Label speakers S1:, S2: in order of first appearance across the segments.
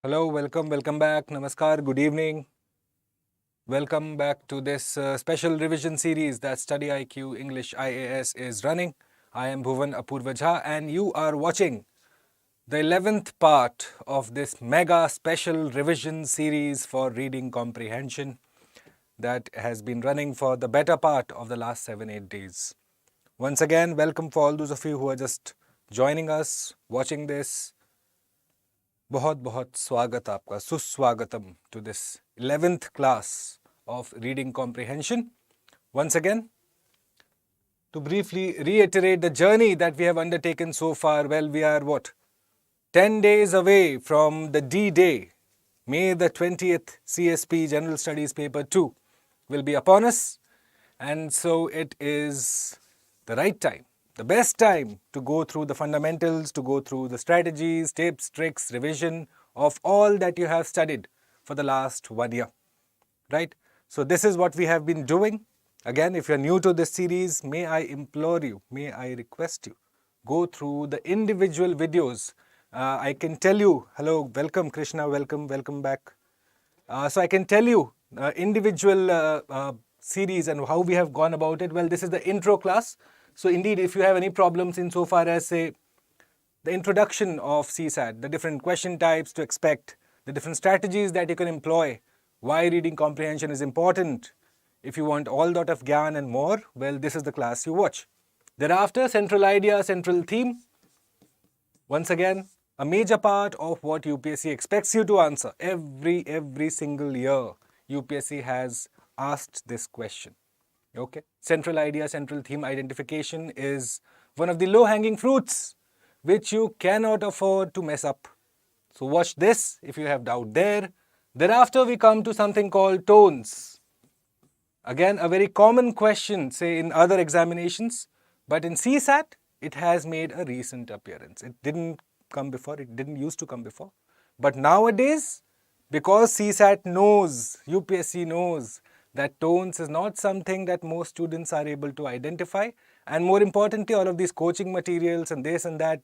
S1: Hello, welcome back. Namaskar, good evening. Welcome back to this special revision series that StudyIQ English IAS is running. I am Bhuvan Apurva Jha and you are watching the 11th part of this mega special revision series for reading comprehension that has been running for the better part of the last 7-8 days. Once again, welcome for all those of you who are just joining us, watching this. बहुत बहुत स्वागत आपका सुस्वागतम to this 11th class of reading comprehension. Once again, to briefly reiterate the journey that we have undertaken so far, well, we are 10 days away from the D-Day. May the 20th CSP General Studies Paper 2 will be upon us, and so it is the right time, the best time to go through the fundamentals, to go through the strategies, tips, tricks, revision of all that you have studied for the last 1 year, right? So this is what we have been doing. Again, if you're new to this series, may I implore you, may I request you, go through the individual videos. I can tell you, hello, welcome Krishna, welcome back. So I can tell you individual series and how we have gone about it. Well, this is the intro class. So indeed, if you have any problems insofar as, say, the introduction of CSAT, the different question types to expect, the different strategies that you can employ, why reading comprehension is important, if you want all that of Gyan and more, well, this is the class you watch. Thereafter, central idea, central theme. Once again, a major part of what UPSC expects you to answer. Every single year, UPSC has asked this question. Okay, central idea, central theme identification is one of the low-hanging fruits which you cannot afford to mess up. So watch this if you have doubt there. Thereafter, we come to something called tones. Again, a very common question, say in other examinations, but in CSAT, it has made a recent appearance. It didn't come before, it didn't used to come before. But nowadays, because CSAT knows, UPSC knows, that tones is not something that most students are able to identify, and more importantly, all of these coaching materials and this and that,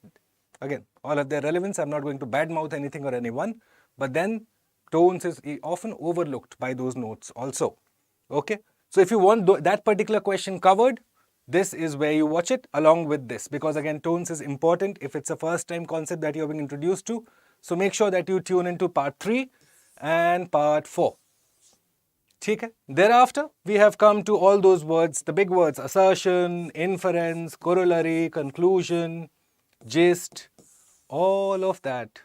S1: again, all of their relevance, I'm not going to badmouth anything or anyone, but then tones is often overlooked by those notes also. Okay, so if you want that particular question covered, this is where you watch it along with this, because again, tones is important if it's a first time concept that you're being introduced to. So make sure that you tune into part 3 and part 4. Okay. Thereafter, we have come to all those words, the big words: assertion, inference, corollary, conclusion, gist, all of that.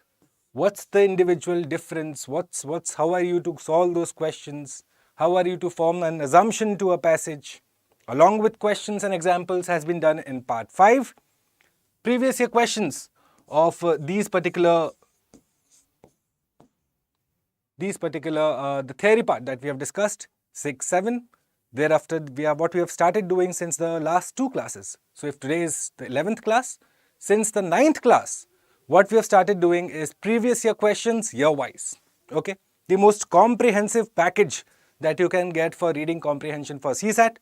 S1: What's the individual difference? How are you to solve those questions? How are you to form an assumption to a passage? Along with questions and examples has been done in part 5. Previous year questions of these particular the theory part that we have discussed, 6, 7. Thereafter, what we have started doing since the last 2 classes. So if today is the 11th class, since the 9th class, what we have started doing is previous year questions year-wise. Okay, the most comprehensive package that you can get for reading comprehension for CSAT,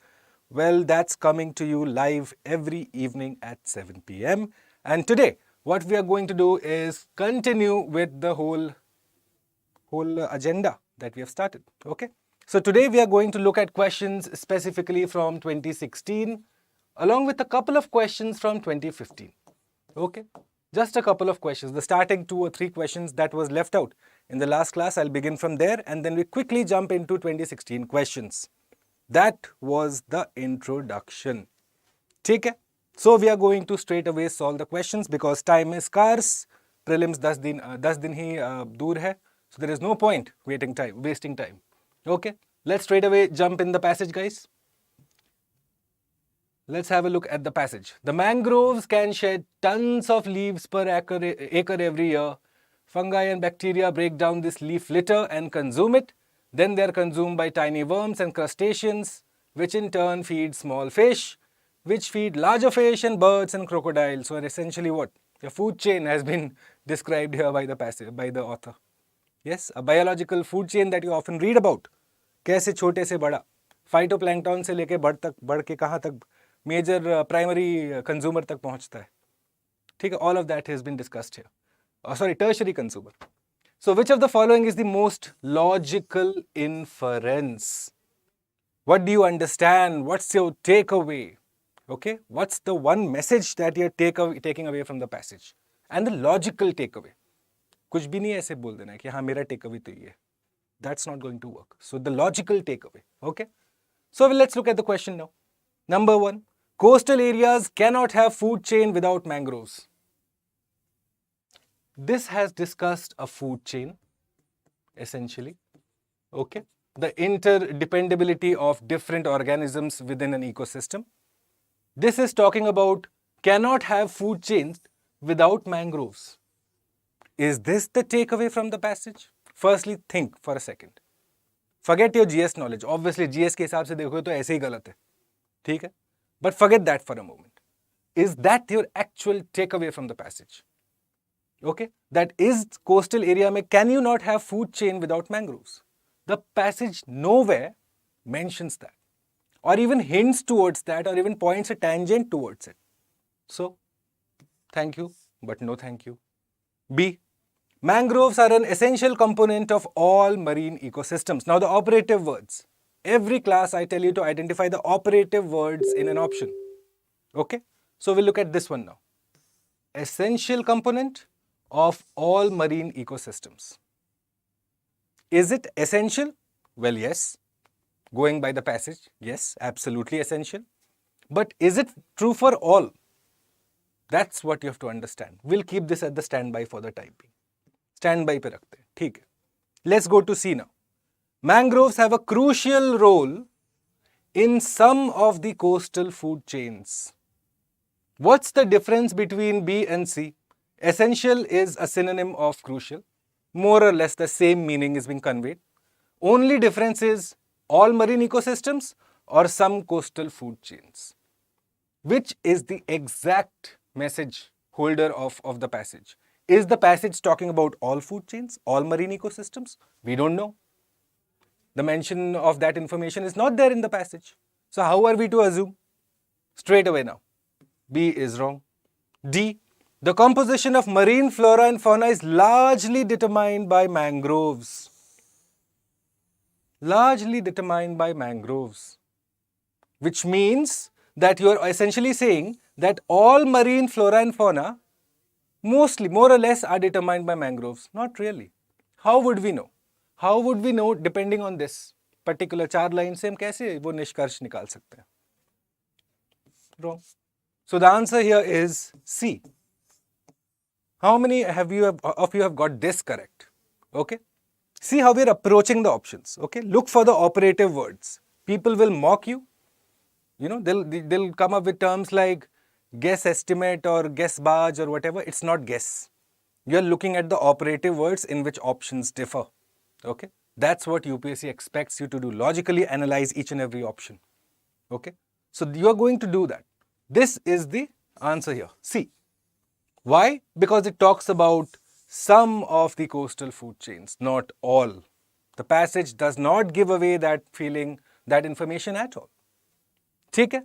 S1: well, that's coming to you live every evening at 7 p.m. And today, what we are going to do is continue with the whole agenda that we have started. Okay, so today we are going to look at questions specifically from 2016 along with a couple of questions from 2015. Okay, just a couple of questions, the starting 2 or 3 questions that was left out in the last class. I'll begin from there and then we quickly jump into 2016 questions. That was the introduction. Okay, so we are going to straight away solve the questions because time is scarce. Prelims 10 दिन ही दूर है. So there is no point wasting time. Okay, let's straight away jump in the passage, guys. Let's have a look at the passage. The mangroves can shed tons of leaves per acre every year. Fungi and bacteria break down this leaf litter and consume it. Then they are consumed by tiny worms and crustaceans, which in turn feed small fish, which feed larger fish and birds and crocodiles. So essentially what? The food chain has been described here by the author. Yes, a biological food chain that you often read about. कैसे छोटे से बड़ा, phytoplankton से लेके बढ़ के कहाँ तक मेजर प्राइमरी कंज्यूमर तक पहुँचता है. ठीक है, all of that has been discussed here. Tertiary consumer. So which of the following is the most logical inference? What do you understand? What's your takeaway? Okay, what's the one message that you're taking away from the passage? And the logical takeaway. कुछ भी नहीं ऐसे बोल देना कि हाँ मेरा takeaway तो ये है. That's not going to work. So the logical takeaway. Okay. So let's look at the question now. Number 1. Coastal areas cannot have food chain without mangroves. This has discussed a food chain, essentially. Okay. The interdependability of different organisms within an ecosystem. This is talking about cannot have food chains without mangroves. Is this the takeaway from the passage? Firstly, think for a second. Forget your GS knowledge. Obviously, GS के हिसाब से देखो तो ऐसे ही गलत है. ठीक है? But forget that for a moment. Is that your actual takeaway from the passage? Okay? That is coastal area mein can you not have food chain without mangroves? The passage nowhere mentions that. Or even hints towards that, or even points a tangent towards it. So, thank you, but no thank you. B. Mangroves are an essential component of all marine ecosystems. Now, the operative words. Every class I tell you to identify the operative words in an option. Okay? So, we'll look at this one now. Essential component of all marine ecosystems. Is it essential? Well, yes. Going by the passage, yes, absolutely essential. But is it true for all? That's what you have to understand. We'll keep this at the standby for the time being. Standby पे रखते हैं, ठीक है. Let's go to C now. Mangroves have a crucial role in some of the coastal food chains. What's the difference between B and C? Essential is a synonym of crucial. More or less the same meaning is being conveyed. Only difference is all marine ecosystems or some coastal food chains. Which is the exact message holder of the passage? Is the passage talking about all food chains, all marine ecosystems? We don't know. The mention of that information is not there in the passage. So how are we to assume? Straight away now. B is wrong. D. The composition of marine flora and fauna is largely determined by mangroves. Largely determined by mangroves. Which means that you are essentially saying that all marine flora and fauna mostly, more or less, are determined by mangroves. Not really. How would we know? How would we know depending on this particular 4 lines से हम कैसे वो निष्कर्ष निकाल सकते हैं? Wrong. So the answer here is C. How many of you have got this correct? Okay. See how we are approaching the options. Okay. Look for the operative words. People will mock you. You know, they'll come up with terms like guess estimate or guess barge or whatever. It's not guess. You are looking at the operative words in which options differ. Okay. That's what UPSC expects you to do. Logically analyze each and every option. Okay. So you are going to do that. This is the answer here. C. Why? Because it talks about some of the coastal food chains, not all. The passage does not give away that feeling, that information at all. ठीक है?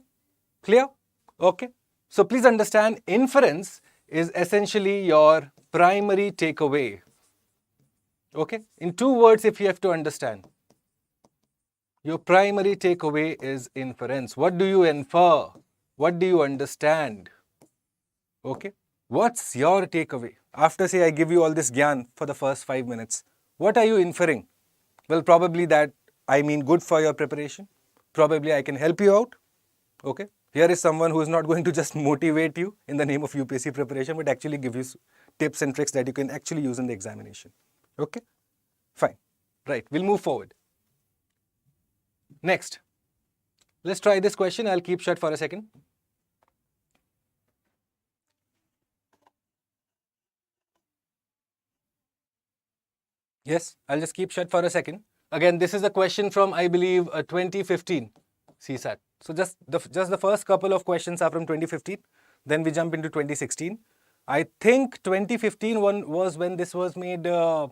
S1: Clear? Okay. So please understand, inference is essentially your primary takeaway. Okay? In 2 words, if you have to understand, your primary takeaway is inference. What do you infer? What do you understand? Okay? What's your takeaway? After say I give you all this gyan for the first 5 minutes, what are you inferring? Well, probably that I mean good for your preparation. Probably I can help you out. Okay? Here is someone who is not going to just motivate you in the name of UPSC preparation, but actually give you tips and tricks that you can actually use in the examination. Okay? Fine. Right. We'll move forward. Next. Let's try this question. I'll keep shut for a second. Yes, I'll just keep shut for a second. Again, this is a question from, I believe, 2015 CSAT. So just the first couple of questions are from 2015. Then we jump into 2016. I think 2015 one was when this was made, the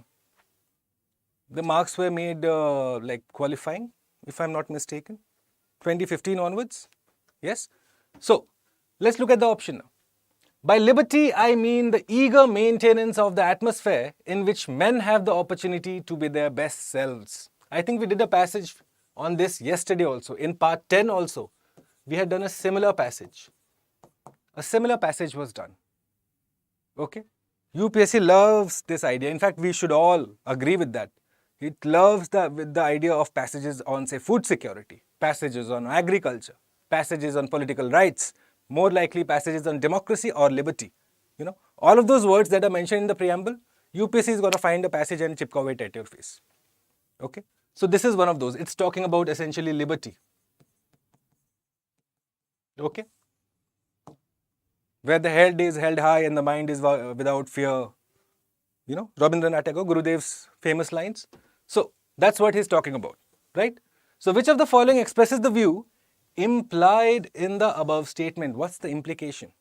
S1: marks were made like qualifying, if I'm not mistaken. 2015 onwards. Yes. So let's look at the option now. By liberty, I mean the eager maintenance of the atmosphere in which men have the opportunity to be their best selves. I think we did a passage on this yesterday also. In part 10 also, we had done a similar passage. A similar passage was done. Okay? UPSC loves this idea. In fact, we should all agree with that. It loves the idea of passages on, say, food security, passages on agriculture, passages on political rights, more likely passages on democracy or liberty. You know, all of those words that are mentioned in the preamble, UPSC is going to find a passage and chipkaw it at your face. Okay? So this is one of those. It's talking about essentially liberty. Okay? Where the head is held high and the mind is without fear. You know, Rabindranath Tagore, Gurudev's famous lines. So that's what he's talking about, right? So which of the following expresses the view implied in the above statement? What's the implication?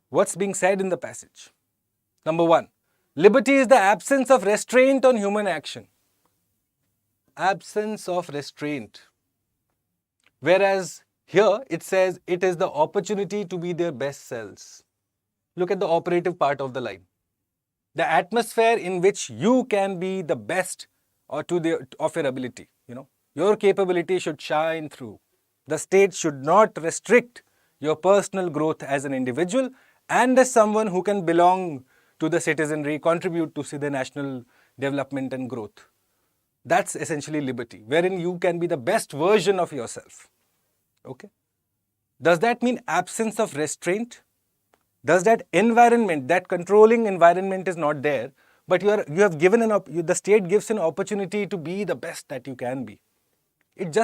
S1: What's being said in the passage? Number 1, liberty is the absence of restraint on human action. Absence of restraint. Whereas here it says it is the opportunity to be their best selves. Look at the operative part of the line. The atmosphere in which you can be the best or of your ability. You know, your capability should shine through. The state should not restrict your personal growth as an individual and as someone who can belong to the citizenry, contribute to the national development and growth. That's essentially liberty, wherein you can be the best version of yourself. Okay? Does that mean absence of restraint? Does that environment, that controlling environment is not there, but you have given the state gives an opportunity to be the best that you can be. It's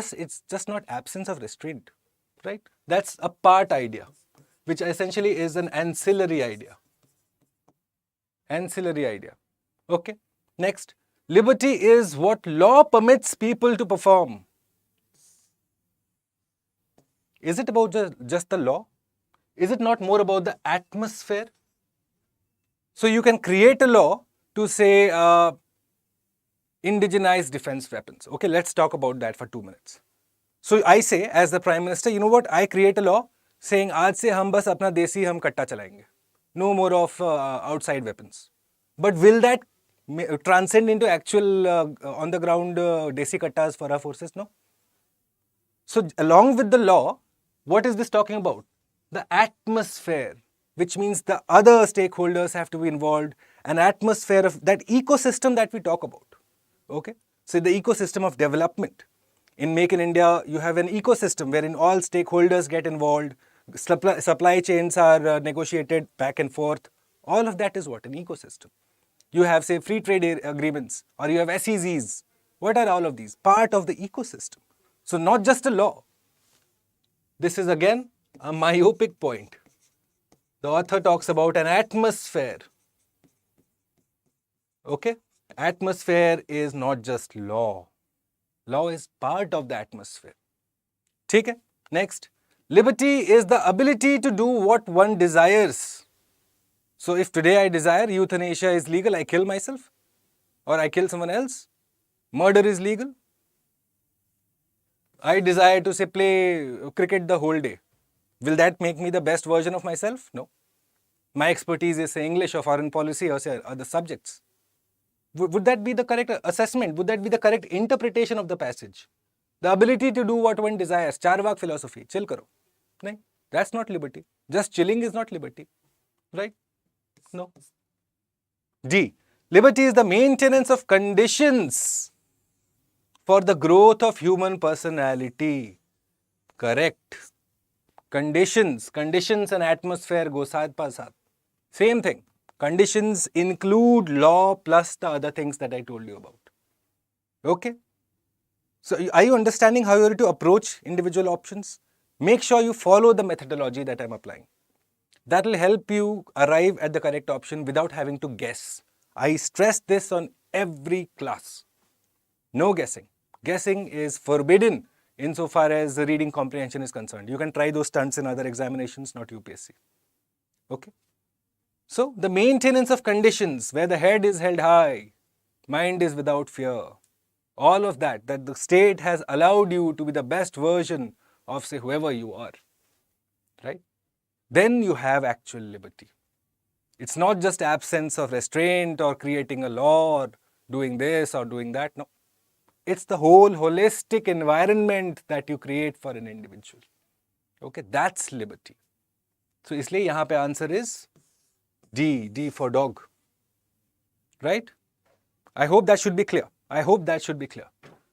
S1: just not absence of restraint, right? That's a part idea, which essentially is an ancillary idea. Ancillary idea. Okay. Next, liberty is what law permits people to perform. Is it about just the law? Is it not more about the atmosphere? So you can create a law to say indigenize defense weapons. Okay, let's talk about that for 2 minutes. So I say, as the Prime Minister, you know what? I create a law saying, आज से हम बस अपना देसी हम कट्टा चलाएंगे. No more of outside weapons. But will that transcend into actual on the ground desi kattas for our forces? No. So along with the law, what is this talking about? The atmosphere, which means the other stakeholders have to be involved, an atmosphere of that ecosystem that we talk about. Okay? So the ecosystem of development. In Make in India, you have an ecosystem wherein all stakeholders get involved, supply chains are negotiated back and forth. All of that is what? An ecosystem. You have, say, free trade agreements, or you have SEZs. What are all of these? Part of the ecosystem. So not just a law. This is again a myopic point. The author talks about an atmosphere. Okay? Atmosphere is not just law. Law is part of the atmosphere. Okay? Next. Liberty is the ability to do what one desires. So if today I desire euthanasia is legal, I kill myself or I kill someone else. Murder is legal. I desire to, say, play cricket the whole day. Will that make me the best version of myself? No. My expertise is, say, English or foreign policy or, say, other subjects. Would that be the correct assessment? Would that be the correct interpretation of the passage? The ability to do what one desires. Charvak philosophy. Chill karo. No, that's not liberty. Just chilling is not liberty. Right? No. D. Liberty is the maintenance of conditions for the growth of human personality. Correct. Conditions and atmosphere go saath pa saath. Same thing. Conditions include law plus the other things that I told you about. Okay? So are you understanding how you are to approach individual options? Make sure you follow the methodology that I'm applying. That will help you arrive at the correct option without having to guess. I stress this on every class. No guessing. Guessing is forbidden insofar as the reading comprehension is concerned. You can try those stunts in other examinations, not UPSC. Okay? So, the maintenance of conditions where the head is held high, mind is without fear. All of that the state has allowed you to be the best version of, say, whoever you are. Right? then you have actual liberty. It's not just absence of restraint or creating a law or doing this or doing that. No. It's the whole holistic environment that you create for an individual. Okay, that's liberty. So इसलिए यहाँ पे answer is D for dog. Right? I hope that should be clear.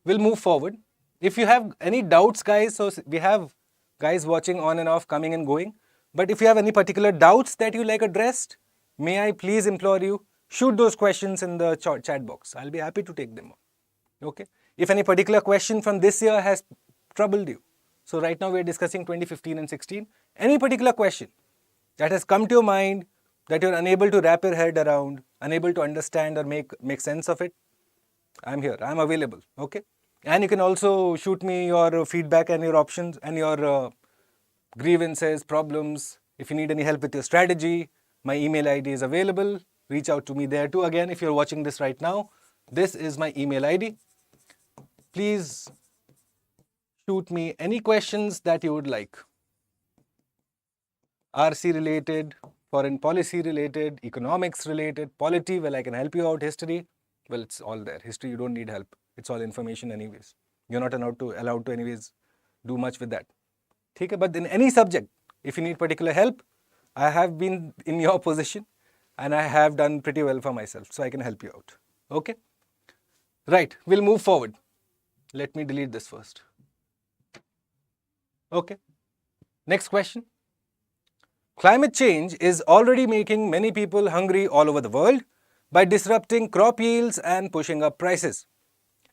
S1: We'll move forward. If you have any doubts, guys, so we have guys watching on and off, coming and going. But if you have any particular doubts that you like addressed, may I please implore you, shoot those questions in the chat box. I'll be happy to take them on. Okay? If any particular question from this year has troubled you, so right now we're discussing 2015 and 16, any particular question that has come to your mind that you're unable to wrap your head around, unable to understand or make sense of it, I'm here, I'm available, okay? And you can also shoot me your feedback and your options and your grievances, problems. If you need any help with your strategy, my email ID is available. Reach out to me there too. Again, if you're watching this right now, this is my email ID. Please shoot me any questions that you would like. RC related, foreign policy related, economics related, polity, well, I can help you out, history, well, it's all there. History, you don't need help. It's all information anyways. You're not allowed to anyways do much with that. Okay? But in any subject, if you need particular help, I have been in your position and I have done pretty well for myself, so I can help you out. Okay? Right, we'll move forward. Let me delete this first. Okay. Next question. Climate change is already making many people hungry all over the world by disrupting crop yields and pushing up prices.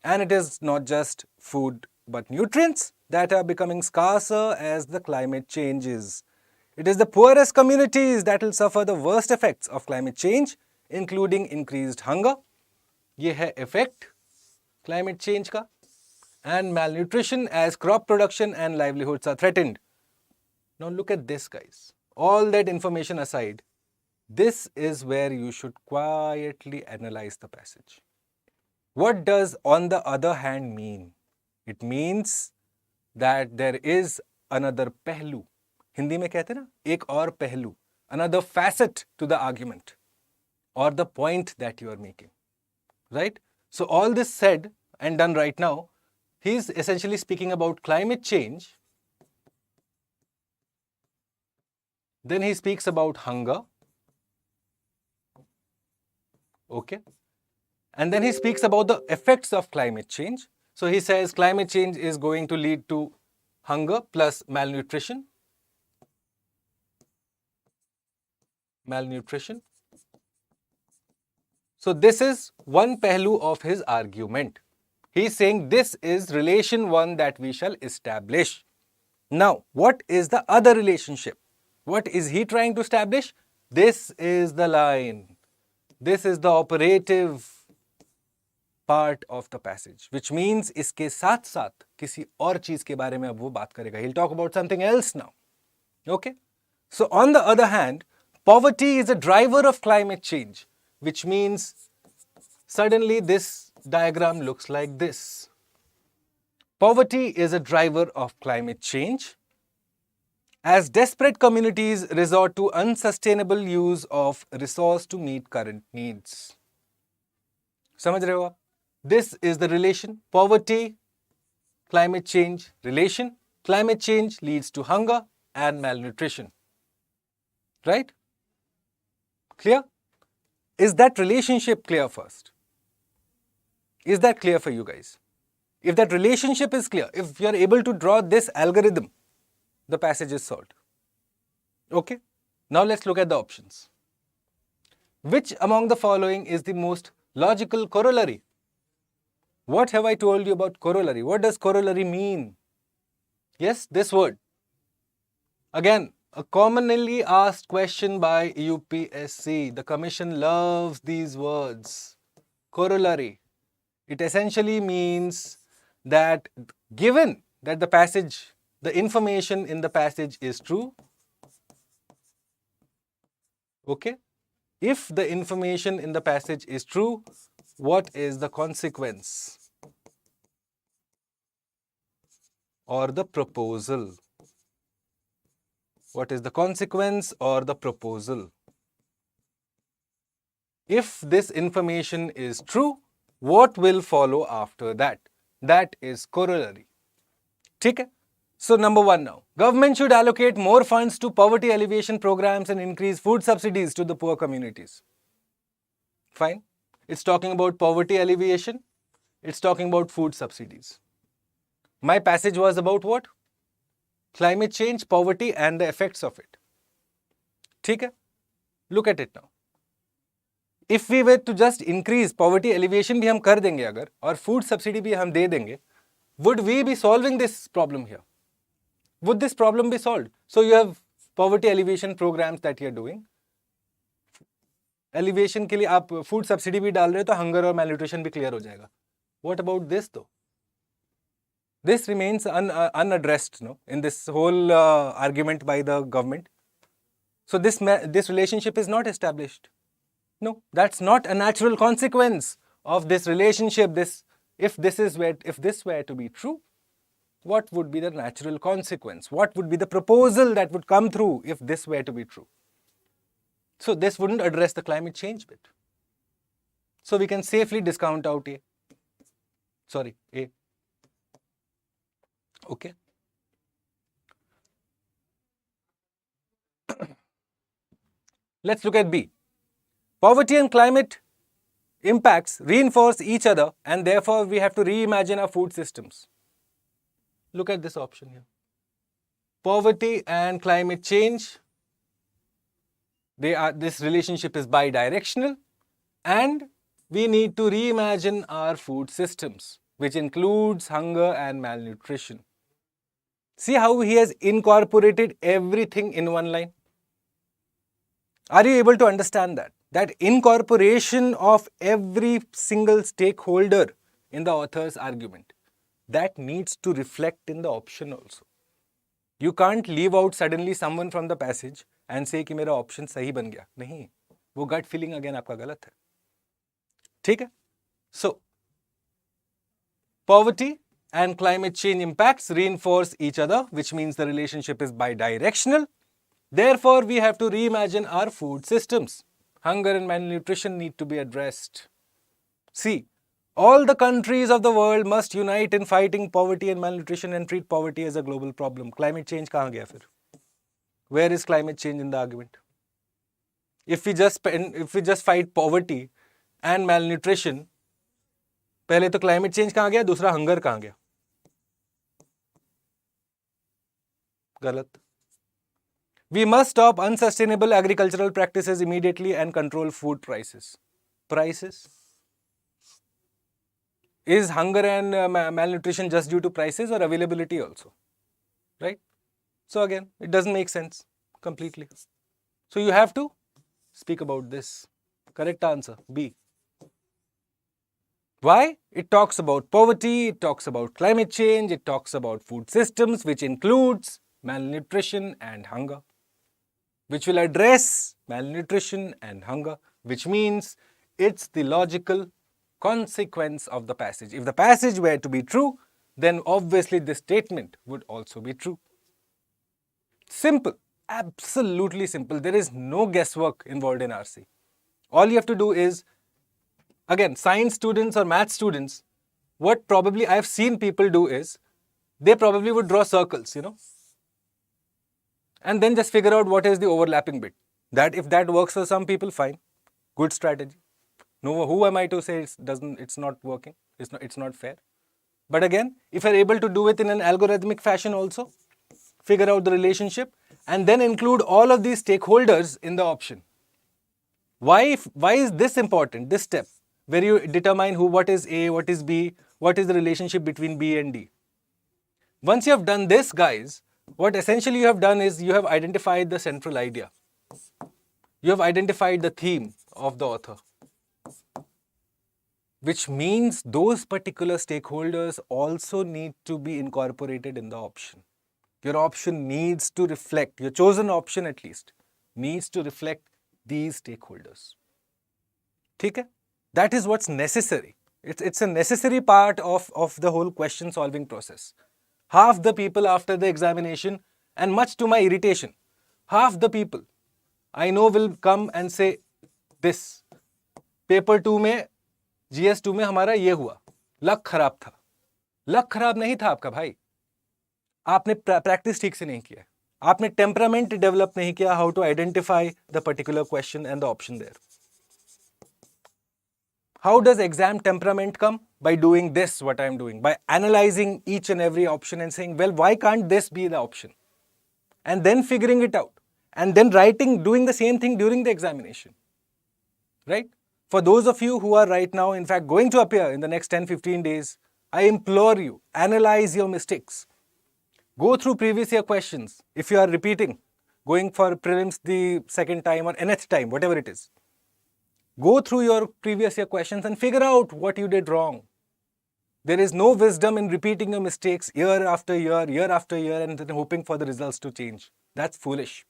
S1: And it is not just food but nutrients that are becoming scarcer as the climate changes. It is the poorest communities that will suffer the worst effects of climate change, including increased hunger. ये है effect climate change का. And malnutrition as crop production and livelihoods are threatened. Now look at this, guys. All that information aside, this is where you should quietly analyze the passage. What does on the other hand mean? It means that there is another pehlu. Hindi में कहते हैं ना, एक और पहलू, another facet to the argument or the point that you are making. Right? So all this said and done right now, he's essentially speaking about climate change. Then he speaks about hunger. Okay. And then he speaks about the effects of climate change. So he says climate change is going to lead to hunger plus malnutrition. So this is one pehlu of his argument. He's saying this is relation one that we shall establish. Now, what is the other relationship? What is he trying to establish? This is the line. This is the operative part of the passage, which means इसके साथ साथ किसी और चीज के बारे में अब वो बात करेगा. He'll talk about something else now. Okay? So on the other hand, poverty is a driver of climate change, which means suddenly this diagram looks like this. Poverty is a driver of climate change as desperate communities resort to unsustainable use of resource to meet current needs. समझ रहे हो आप? This is the relation. Poverty, climate change, relation. Climate change leads to hunger and malnutrition. Right? Clear? Is that relationship clear first? Is that clear for you guys? If that relationship is clear, if you are able to draw this algorithm, the passage is solved. Okay? Now let's look at the options. Which among the following is the most logical corollary? What have I told you about corollary? What does corollary mean? Yes, this word. Again, a commonly asked question by UPSC. The commission loves these words. Corollary. It essentially means that given that the passage, the information in the passage is true, okay? If the information in the passage is true, what is the consequence or the proposal? What is the consequence or the proposal? If this information is true, what will follow after that? That is corollary. ठीक है? So number 1 now. Government should allocate more funds to poverty alleviation programs and increase food subsidies to the poor communities. Fine. It's talking about poverty alleviation. It's talking about food subsidies. My passage was about what? Climate change, poverty and the effects of it. ठीक है? Look at it now. If we were to just increase poverty alleviation भी हम कर देंगे अगर और food subsidy भी हम दे देंगे, would we be solving this problem here? Would this problem be solved? So you have poverty alleviation programs that you are doing. Alleviation के लिए आप food subsidy भी डाल रहे हो तो hunger और malnutrition भी clear हो जाएगा. What about this though? This remains unaddressed, no, in this whole argument by the government. So this relationship is not established. No, that's not a natural consequence of this relationship. If this were to be true, what would be the natural consequence? What would be the proposal that would come through if this were to be true? So this wouldn't address the climate change bit. So we can safely discount out A. Okay. Let's look at B. Poverty and climate impacts reinforce each other and therefore we have to reimagine our food systems. Look at this option here. Poverty and climate change, this relationship is bidirectional and we need to reimagine our food systems, which includes hunger and malnutrition. See how he has incorporated everything in one line? Are you able to understand that? That incorporation of every single stakeholder in the author's argument, that needs to reflect in the option also. You can't leave out suddenly someone from the passage and say कि मेरा option सही बन गया. नहीं, वो gut feeling again आपका गलत है. ठीक है? So, poverty and climate change impacts reinforce each other, which means the relationship is bidirectional. Therefore, we have to reimagine our food systems. Hunger and malnutrition need to be addressed. See, all the countries of the world must unite in fighting poverty and malnutrition and treat poverty as a global problem. Climate change kahan gaya fir? Where is climate change in the argument? If we just fight poverty and malnutrition, पहले तो climate change कहाँ गया, दूसरा hunger कहाँ गया? गलत. We must stop unsustainable agricultural practices immediately and control food prices. Prices? Is hunger and malnutrition just due to prices or availability also? Right? So again, it doesn't make sense completely. So you have to speak about this. Correct answer, B. Why? It talks about poverty, it talks about climate change, it talks about food systems, which includes malnutrition and hunger, which will address malnutrition and hunger, which means it's the logical consequence of the passage. If the passage were to be true, then obviously this statement would also be true. Simple, absolutely simple. There is no guesswork involved in RC. All you have to do is, again, science students or math students, what probably I've seen people do is, they probably would draw circles, and then just figure out what is the overlapping bit. That if that works for some people, fine, good strategy. No, who am I to say it's not working? It's not fair. But again, if you're able to do it in an algorithmic fashion also, figure out the relationship and then include all of these stakeholders in the option. Why is this important, this step, where you determine what is A, what is B, what is the relationship between B and D? Once you have done this, guys, what essentially you have done is you have identified the central idea. You have identified the theme of the author, which means those particular stakeholders also need to be incorporated in the option. Your option needs to reflect, your chosen option at least, needs to reflect these stakeholders. Okay? That is what's necessary. It's a necessary part of the whole question solving process. Half the people after the examination, and much to my irritation, Half the people I know will come and say this. Paper 2 में GS 2 में हमारा ये हुआ, luck खराब था. Luck खराब नहीं था आपका भाई, आपने प्रैक्टिस ठीक से नहीं किया, आपने टेम्परामेंट डेवलप नहीं किया, how to identify the particular question and the option there. How does exam temperament come? By doing this, what I am doing, by analyzing each and every option and saying, well, why can't this be the option? And then figuring it out. And then writing, doing the same thing during the examination. Right? For those of you who are right now, in fact, going to appear in the next 10-15 days, I implore you, analyze your mistakes. Go through previous year questions. If you are repeating, going for prelims the second time or nth time, whatever it is. Go through your previous year questions and figure out what you did wrong. There is no wisdom in repeating your mistakes year after year after year, and then hoping for the results to change. That's foolish.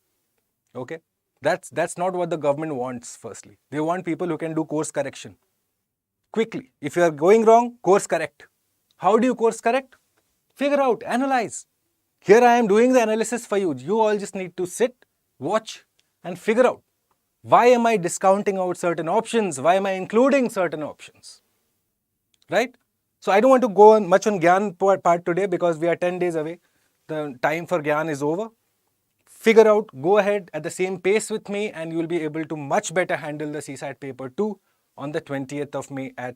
S1: Okay? That's not what the government wants, firstly. They want people who can do course correction quickly. If you are going wrong, course correct. How do you course correct? Figure out, analyze. Here I am doing the analysis for you. You all just need to sit, watch, and figure out. Why am I discounting out certain options? Why am I including certain options? Right? So I don't want to go on much on Gyan part today because we are 10 days away. The time for Gyan is over. Figure out, go ahead at the same pace with me, and you will be able to much better handle the CSAT paper 2 on the 20th of May at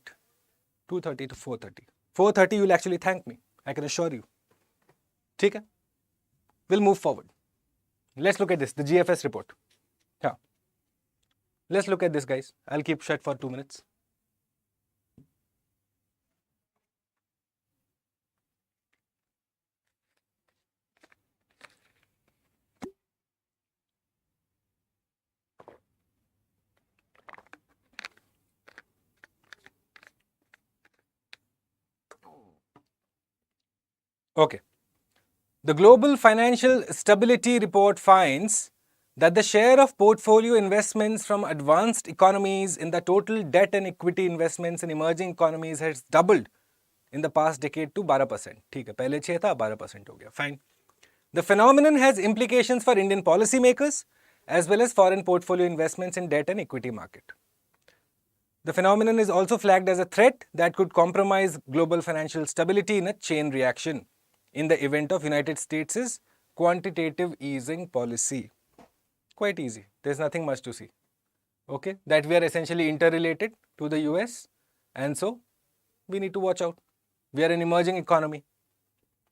S1: 2:30 to 4:30. 4:30 you will actually thank me, I can assure you. Okay? We'll move forward. Let's look at this, the GFS report. Yeah. Let's look at this, guys. I'll keep shut for 2 minutes. Okay. The Global Financial Stability Report finds that the share of portfolio investments from advanced economies in the total debt and equity investments in emerging economies has doubled in the past decade to 12%. ठीक है, पहले 6 था, 12% हो गया. Fine. The phenomenon has implications for Indian policymakers as well as foreign portfolio investments in debt and equity market. The phenomenon is also flagged as a threat that could compromise global financial stability in a chain reaction in the event of United States' quantitative easing policy. Quite easy. There's nothing much to see. Okay? That we are essentially interrelated to the US, and so we need to watch out. We are an emerging economy.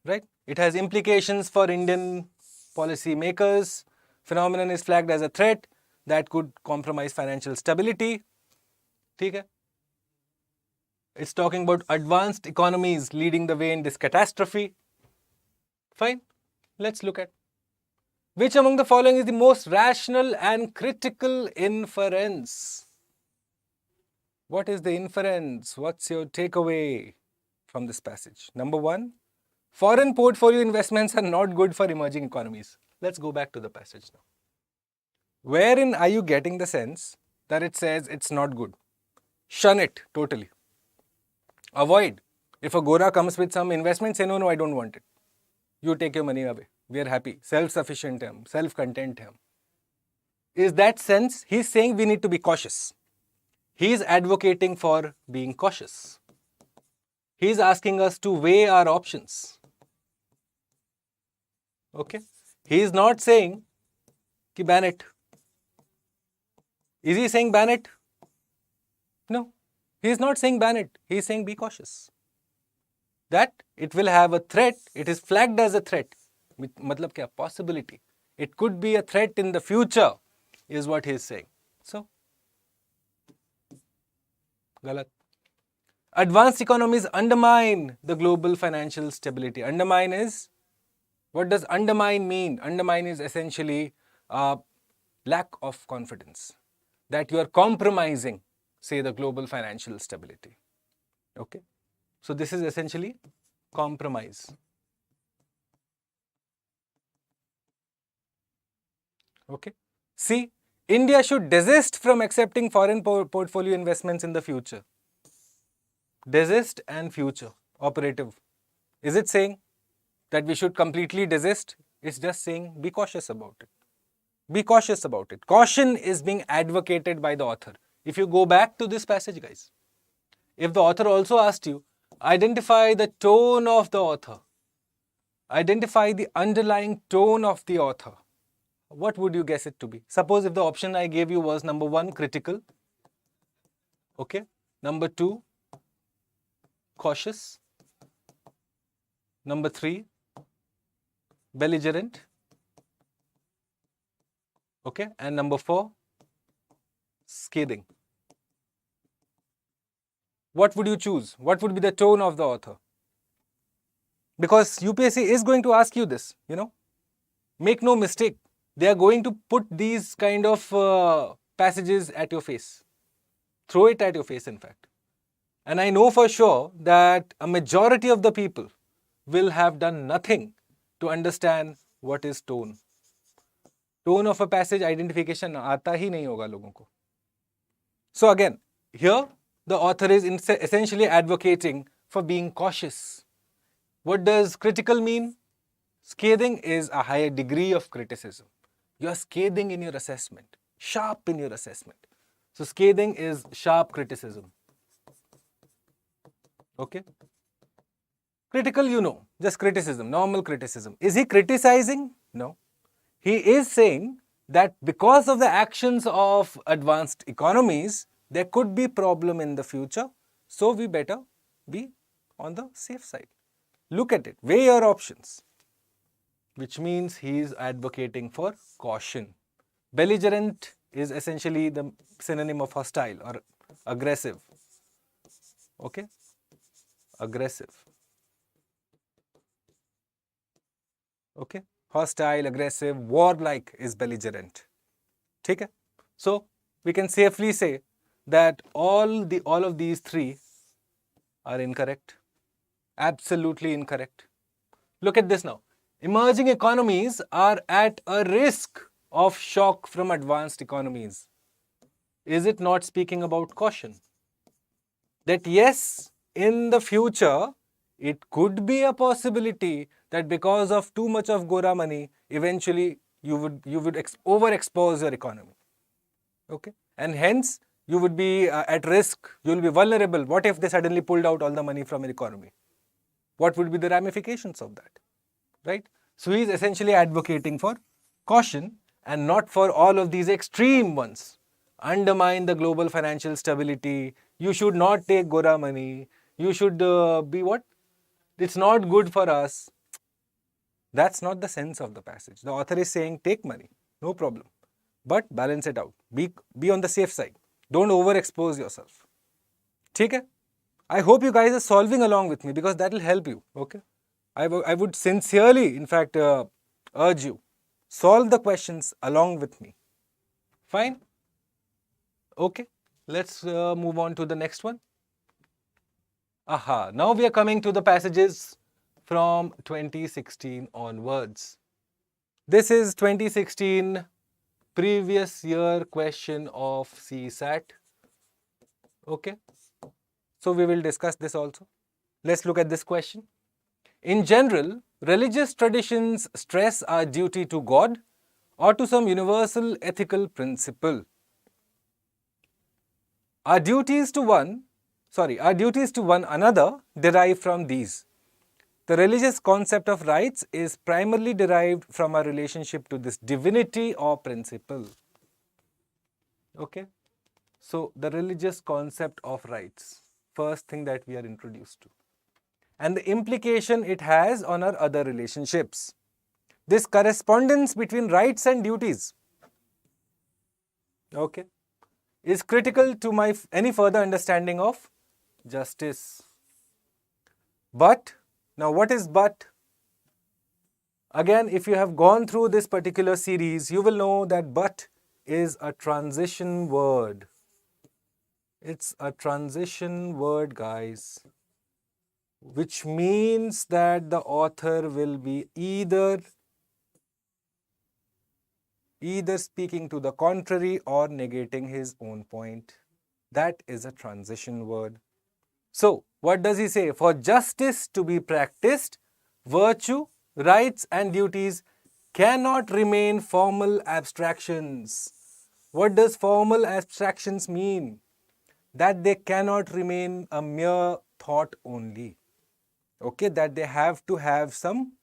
S1: Right? It has implications for Indian policy makers. Phenomenon is flagged as a threat that could compromise financial stability. Okay? It's talking about advanced economies leading the way in this catastrophe. Fine. Let's look at which among the following is the most rational and critical inference. What is the inference? What's your takeaway from this passage? Number 1, foreign portfolio investments are not good for emerging economies. Let's go back to the passage now. Wherein are you getting the sense that it says it's not good? Shun it totally. Avoid. If a Gora comes with some investment, say no, I don't want it. You take your money away. We are happy. Self-sufficient him, self-content him. Is that sense? He's saying we need to be cautious. He's advocating for being cautious. He's asking us to weigh our options. Okay? He's not saying ki ban it. Is he saying ban it? No. He's not saying ban it. He's saying be cautious. That it will have a threat. It is flagged as a threat. Matlab kya? Possibility. It could be a threat in the future is what he is saying. So, galat. Advanced economies undermine the global financial stability. Undermine is, what does undermine mean? Undermine is essentially lack of confidence. That you are compromising, say, the global financial stability. Okay? So this is essentially compromise. Okay. C, India should desist from accepting foreign portfolio investments in the future. Desist and future, operative. Is it saying that we should completely desist? It's just saying be cautious about it. Be cautious about it. Caution is being advocated by the author. If you go back to this passage, guys, if the author also asked you, identify the tone of the author, identify the underlying tone of the author, what would you guess it to be? Suppose if the option I gave you was number 1, critical, okay, number 2, cautious, number 3, belligerent, okay, and number 4, scathing. What would you choose? What would be the tone of the author? Because UPSC is going to ask you this, Make no mistake. They are going to put these kind of passages at your face. Throw it at your face, in fact. And I know for sure that a majority of the people will have done nothing to understand what is tone. Tone of a passage identification aata hi nahi hoga logon ko. So again, here the author is essentially advocating for being cautious. What does critical mean? Scathing is a higher degree of criticism. You are scathing in your assessment, sharp in your assessment. So scathing is sharp criticism. Okay? Critical, just criticism, normal criticism. Is he criticizing? No. He is saying that because of the actions of advanced economies, there could be problem in the future. So we better be on the safe side. Look at it. Weigh your options. Which means he is advocating for caution. Belligerent is essentially the synonym of hostile or aggressive. Okay? Aggressive. Okay? Hostile, aggressive, warlike is belligerent. Okay? So we can safely say that all of these three are incorrect. Absolutely incorrect. Look at this now. Emerging economies are at a risk of shock from advanced economies. Is it not speaking about caution? That yes, in the future, it could be a possibility that because of too much of Gora money, eventually you would overexpose your economy. Okay? And hence, you would be at risk, you will be vulnerable. What if they suddenly pulled out all the money from your economy? What would be the ramifications of that? Right? So he is essentially advocating for caution and not for all of these extreme ones. Undermine the global financial stability. You should not take Gora money. You should be what? It's not good for us. That's not the sense of the passage. The author is saying take money, no problem. But balance it out. Be on the safe side. Don't overexpose yourself. Okay? I hope you guys are solving along with me because that will help you. Okay? I would sincerely, in fact, urge you, solve the questions along with me. Fine? Okay, let's move on to the next one. Aha, now we are coming to the passages from 2016 onwards. This is 2016 previous year question of CSAT. Okay, so we will discuss this also. Let's look at this question. In general, religious traditions stress our duty to God or to some universal ethical principle. Our duties to one another derive from these. The religious concept of rights is primarily derived from our relationship to this divinity or principle. Okay? So, the religious concept of rights, first thing that we are introduced to. And the implication it has on our other relationships. This correspondence between rights and duties, okay, is critical to any further understanding of justice. But, now what is but? Again, if you have gone through this particular series, you will know that but is a transition word. It's a transition word, guys. Which means that the author will be either speaking to the contrary or negating his own point. That is a transition word. So, what does he say? For justice to be practiced, virtue, rights and duties cannot remain formal abstractions. What does formal abstractions mean? That they cannot remain a mere thought only. Okay, that they have to have some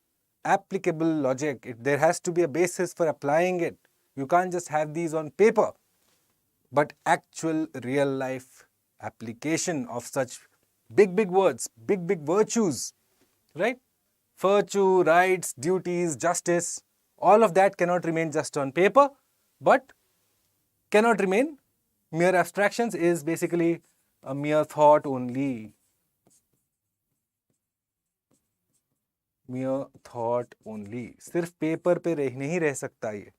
S1: applicable logic. There has to be a basis for applying it. You can't just have these on paper, but actual real life application of such big words, big virtues, right? Virtue, rights, duties, justice, all of that cannot remain just on paper, but cannot remain mere abstractions, is basically a mere thought only. Mere thought only. सिर्फ paper पे नहीं रह सकता ये.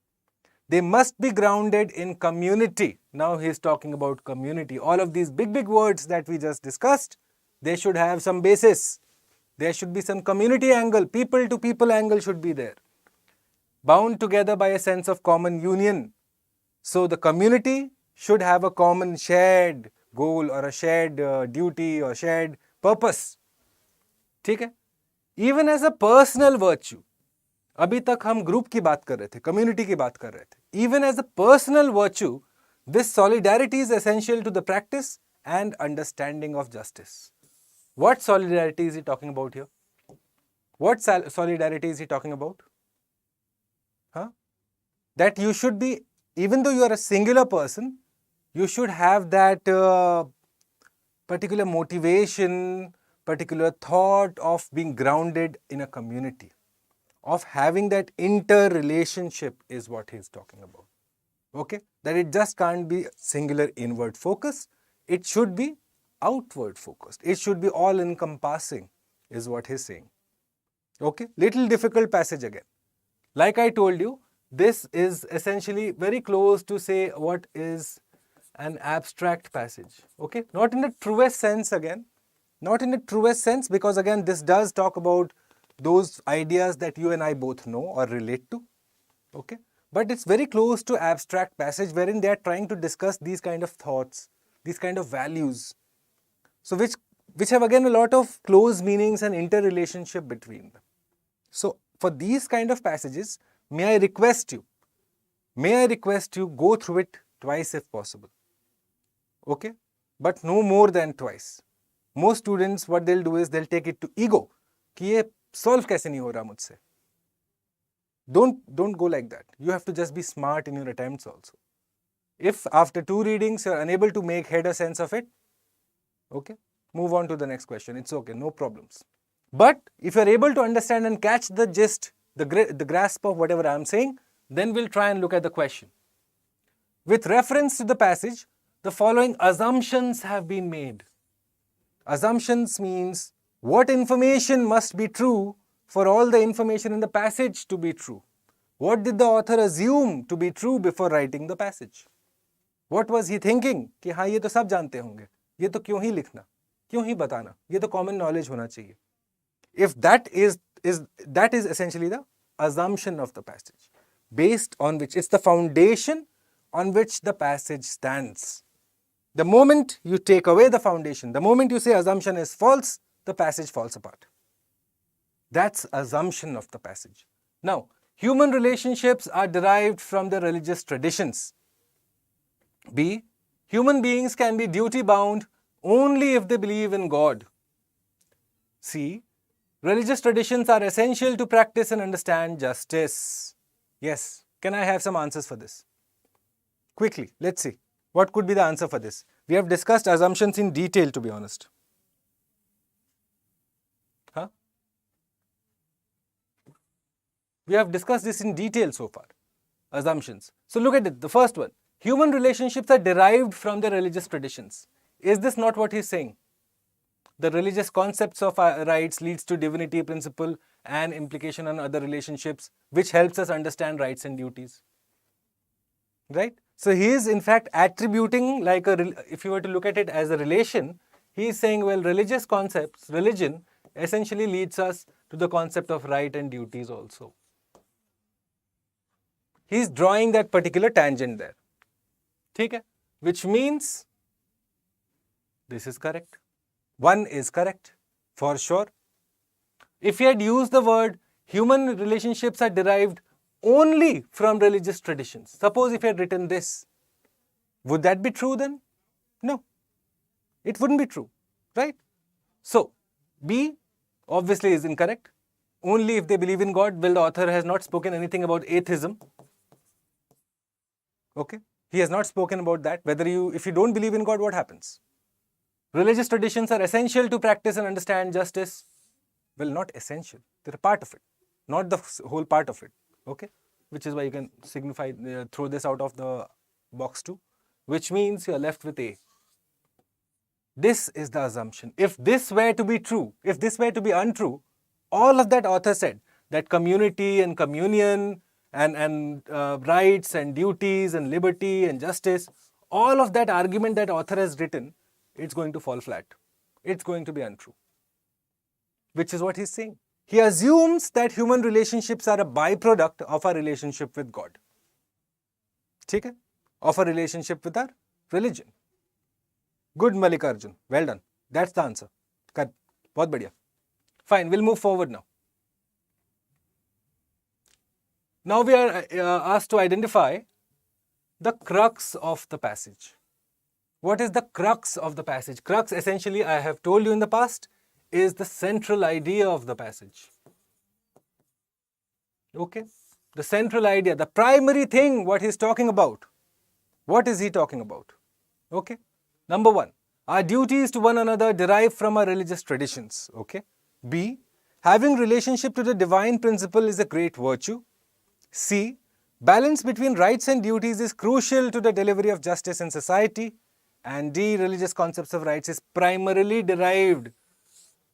S1: They must be grounded in community. Now he is talking about community. All of these big words that we just discussed, they should have some basis. There should be some community angle, people to people angle should be there. Bound together by a sense of common union. So the community should have a common shared goal or a shared duty or shared purpose. ठीक है? Even as a personal virtue. अभी तक हम group की बात कर रहे थे, कम्युनिटी की बात कर रहे थे. Even as a personal virtue, this solidarity is essential to the practice and understanding of justice. What solidarity is he talking about here? What solidarity is he talking about? That you should be, even though you are a singular person, you should have that particular motivation, particular thought of being grounded in a community, of having that interrelationship is what he is talking about. Okay? That it just can't be singular inward focus, it should be outward focused. It should be all encompassing is what he is saying. Okay? Little difficult passage again. Like I told you, this is essentially very close to say what is an abstract passage. Okay? Not in the truest sense again. Not in the truest sense, because again this does talk about those ideas that you and I both know or relate to. Okay? But it's very close to abstract passage wherein they are trying to discuss these kind of thoughts, these kind of values. So which have again a lot of close meanings and interrelationship between them. So for these kind of passages, may I request you go through it twice if possible. Okay? But no more than twice. Most students, what they'll do is they'll take it to ego. कि ये solve कैसे नहीं हो रहा मुझसे. Don't go like that. You have to just be smart in your attempts also. If after 2 readings you are unable to make head a sense of it, okay, move on to the next question. It's okay, no problems. But if you are able to understand and catch the gist, the grasp of whatever I am saying, then we'll try and look at the question. With reference to the passage, the following assumptions have been made. Assumptions means what information must be true for all the information in the passage to be true. What did the author assume to be true before writing the passage? What was he thinking? कि हाँ ये तो सब जानते होंगे, ये तो क्यों ही लिखना, क्यों ही बताना, ये तो common knowledge होना चाहिए. If that is essentially the assumption of the passage, based on which it's the foundation on which the passage stands. The moment you take away the foundation, the moment you say assumption is false, the passage falls apart. That's assumption of the passage. Now, human relationships are derived from the religious traditions. B. Human beings can be duty bound only if they believe in God. C. Religious traditions are essential to practice and understand justice. Yes. Can I have some answers for this? Quickly, let's see. What could be the answer for this? We have discussed assumptions in detail, to be honest. We have discussed this in detail so far. Assumptions. So look at it. The first one. Human relationships are derived from the religious traditions. Is this not what he's saying? The religious concepts of rights leads to divinity principle and implication on other relationships, which helps us understand rights and duties. Right? So he is in fact attributing, like if you were to look at it as a relation, he is saying, well, religious concepts, religion essentially leads us to the concept of right and duties also. He is drawing that particular tangent there. Okay? Which means this is correct. 1 is correct for sure. If he had used the word human relationships are derived only from religious traditions. Suppose if he had written this, would that be true then? No, it wouldn't be true, right? So, B obviously is incorrect. Only if they believe in God. Well, the author has not spoken anything about atheism. Okay, he has not spoken about that. If you don't believe in God, what happens? Religious traditions are essential to practice and understand justice. Well, not essential. They're a part of it, not the whole part of it. Okay, which is why you can throw this out of the box too, which means you are left with A. This is the assumption. If this were to be true, if this were to be untrue, all of that author said, that community and communion and rights and duties and liberty and justice, all of that argument that author has written, it's going to fall flat. It's going to be untrue. Which is what he's saying. He assumes that human relationships are a byproduct of our relationship with God. Okay? Of a relationship with our religion. Good, Mallikarjun. Well done. That's the answer. Bahut badhiya. Fine, we'll move forward now. Now we are asked to identify the crux of the passage. What is the crux of the passage? Crux, essentially, I have told you in the past, is the central idea of the passage. Okay? The central idea, the primary thing, what he's talking about. What is he talking about? Okay? Number one, our duties to one another derive from our religious traditions. Okay? B, having relationship to the divine principle is a great virtue. C, balance between rights and duties is crucial to the delivery of justice in society. And D, religious concepts of rights is primarily derived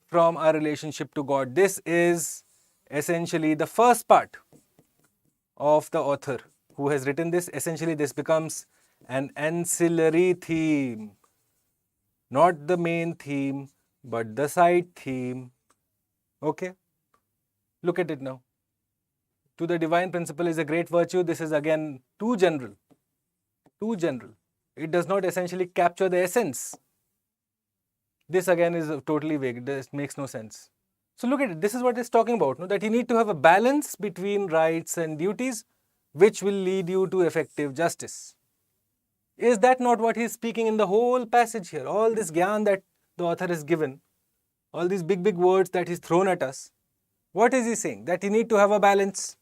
S1: from our relationship to God. This is essentially the first part of the author who has written this. Essentially, this becomes an ancillary theme. Not the main theme, but the side theme. Okay? Look at it now. To the divine principle is a great virtue. This is again too general. Too general. It does not essentially capture the essence. This again is totally vague. This makes no sense. So look at it. This is what it's talking about. No? That you need to have a balance between rights and duties, which will lead you to effective justice. Is that not what he's speaking in the whole passage here? All this gyan that the author has given, all these big words that he's thrown at us. What is he saying? That you need to have a balance.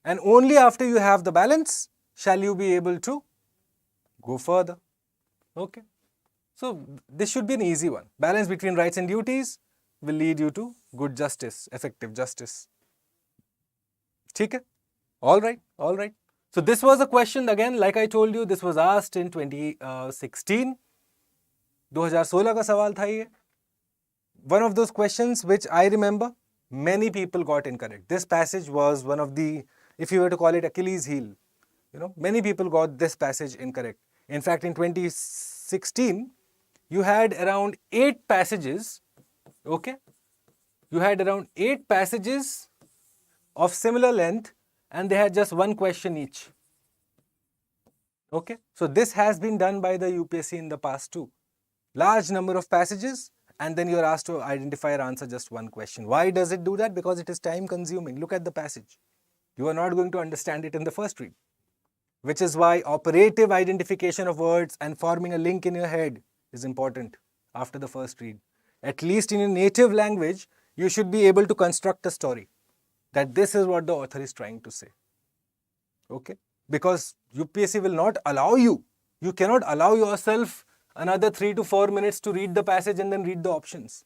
S1: And only after you have the balance shall you be able to go further. Okay. So this should be an easy one. Balance between rights and duties will lead you to good justice, effective justice. Okay? All right. So this was a question, again, like I told you, this was asked in 2016. 2016 का सवाल था ये. One of those questions which I remember many people got incorrect. This passage was one of the, if you were to call it Achilles heel, many people got this passage incorrect. In fact, in 2016, you had around 8 passages, okay? You had around 8 passages of similar length and they had just one question each. Okay? So this has been done by the UPSC in the past too. Large number of passages and then you are asked to identify or answer just one question. Why does it do that? Because it is time consuming. Look at the passage. You are not going to understand it in the first read. Which is why operative identification of words and forming a link in your head is important after the first read. At least in your native language, you should be able to construct a story that this is what the author is trying to say. Okay? Because UPSC will not allow you. You cannot allow yourself another 3 to 4 minutes to read the passage and then read the options.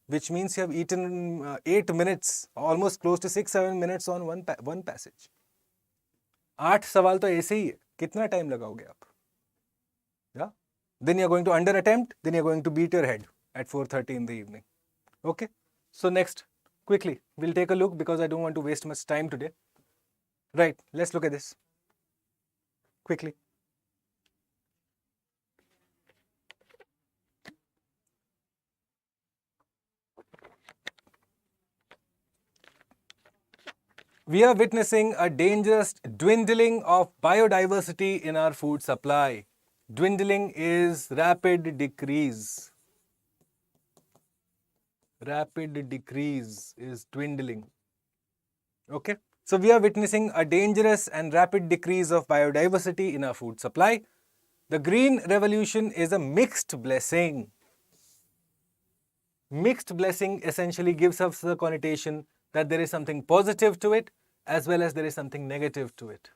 S1: Which means you have eaten 8 minutes, almost close to 6-7 minutes on one passage. 8 सवाल तो ऐसे ही है. कितना time लगाओगे आप? Yeah? Then you're going to under attempt, then you're going to beat your head at 4:30 in the evening. Okay? So next, quickly, we'll take a look because I don't want to waste much time today. Right, let's look at this. Quickly. We are witnessing a dangerous dwindling of biodiversity in our food supply. Dwindling is rapid decrease. Rapid decrease is dwindling. Okay? So we are witnessing a dangerous and rapid decrease of biodiversity in our food supply. The green revolution is a mixed blessing. Mixed blessing essentially gives us the connotation that there is something positive to it as well as there is something negative to it.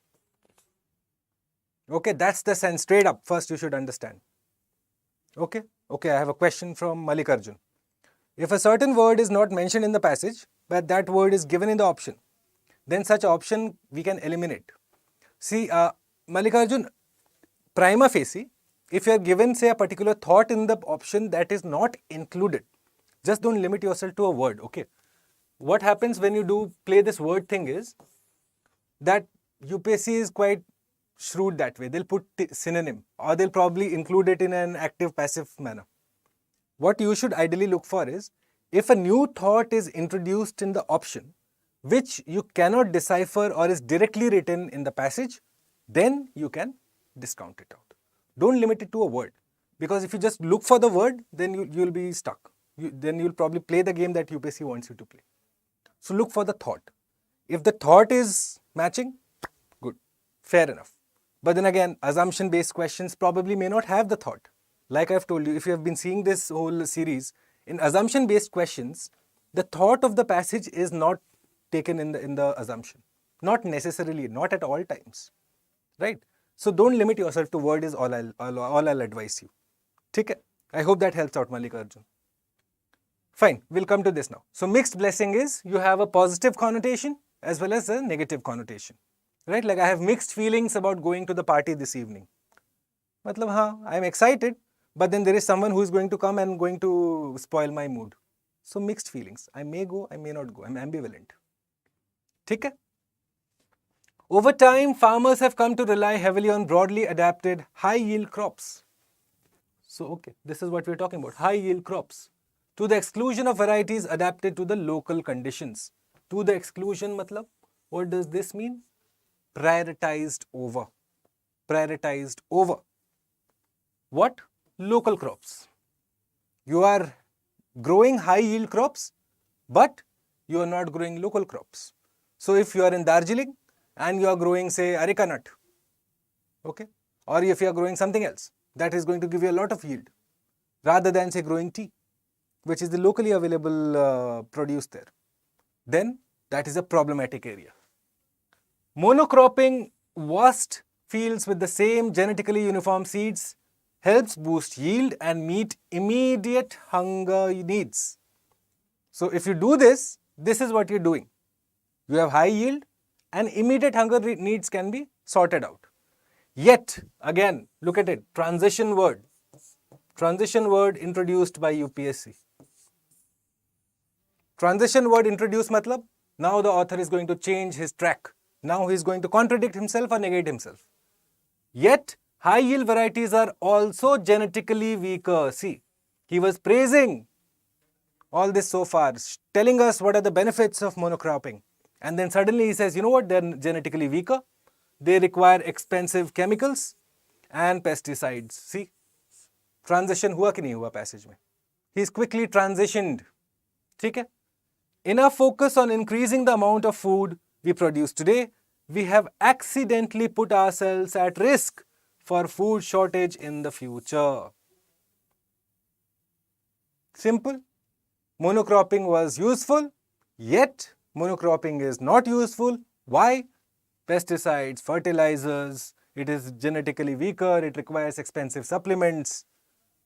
S1: Okay, that's the sense. Straight up, first you should understand. Okay, I have a question from Mallikarjun. If a certain word is not mentioned in the passage, but that word is given in the option, then such option we can eliminate. See, Mallikarjun, prima facie, if you are given, say, a particular thought in the option that is not included, just don't limit yourself to a word, okay? What happens when you do play this word thing is that UPSC is quite shrewd that way. They'll put synonym or they'll probably include it in an active-passive manner. What you should ideally look for is, if a new thought is introduced in the option, which you cannot decipher or is directly written in the passage, then you can discount it out. Don't limit it to a word, because if you just look for the word, then you'll be stuck. Then you'll probably play the game that UPSC wants you to play. So look for the thought. If the thought is matching, good, fair enough. But then again, assumption-based questions probably may not have the thought. Like I've told you, if you have been seeing this whole series, in assumption-based questions, the thought of the passage is not taken in the assumption. Not necessarily, not at all times. Right? So don't limit yourself to word is all I'll advise you. Okay? I hope that helps out, Mallikarjun. Fine, we'll come to this now. So mixed blessing is you have a positive connotation as well as a negative connotation. Right? Like I have mixed feelings about going to the party this evening. Matlab, I'm excited, but then there is someone who is going to come and going to spoil my mood. So mixed feelings. I may go, I may not go. I'm ambivalent. Okay? Over time, farmers have come to rely heavily on broadly adapted high-yield crops. So, okay, this is what we're talking about, high-yield crops, to the exclusion of varieties adapted to the local conditions. To the exclusion, matlab, what does this mean? Prioritized over. Prioritized over. What? Local crops. You are growing high-yield crops, but you are not growing local crops. So, if you are in Darjeeling and you are growing, say, areca nut, okay, or if you are growing something else, that is going to give you a lot of yield, rather than, say, growing tea, which is the locally available produce there, then that is a problematic area. Monocropping vast fields with the same genetically uniform seeds helps boost yield and meet immediate hunger needs. So if you do this, this is what you're doing. You have high yield and immediate hunger needs can be sorted out. Yet, again, look at it, transition word. Transition word introduced by UPSC. Transition word introduced matlab, now the author is going to change his track. Now he is going to contradict himself or negate himself. Yet, high yield varieties are also genetically weaker. See, he was praising all this so far, telling us what are the benefits of monocropping. And then suddenly he says, you know what, they're genetically weaker. They require expensive chemicals and pesticides. See, transition हुआ कि नहीं हुआ passage में. He's quickly transitioned. ठीक है? In our focus on increasing the amount of food we produce today, we have accidentally put ourselves at risk for food shortage in the future. Simple. Monocropping was useful, yet monocropping is not useful. Why? Pesticides, fertilizers, it is genetically weaker, it requires expensive supplements.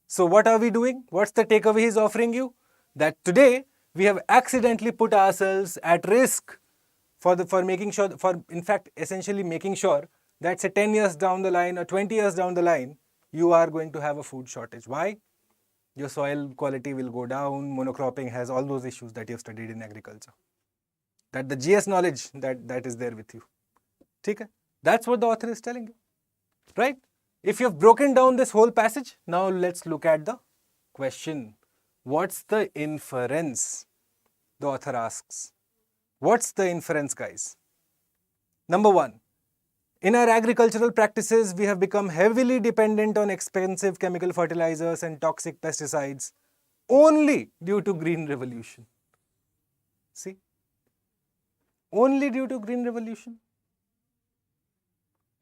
S1: So what are we doing? What's the takeaway he's offering you? That today we have accidentally put ourselves at risk for making sure, in fact, essentially making sure that say 10 years down the line or 20 years down the line, you are going to have a food shortage. Why? Your soil quality will go down, monocropping has all those issues that you have studied in agriculture. That the GS knowledge that is there with you. Okay? That's what the author is telling you. Right? If you have broken down this whole passage, now let's look at the question. What's the inference? The author asks. What's the inference, guys? Number one, in our agricultural practices, we have become heavily dependent on expensive chemical fertilizers and toxic pesticides only due to green revolution. See? Only due to green revolution.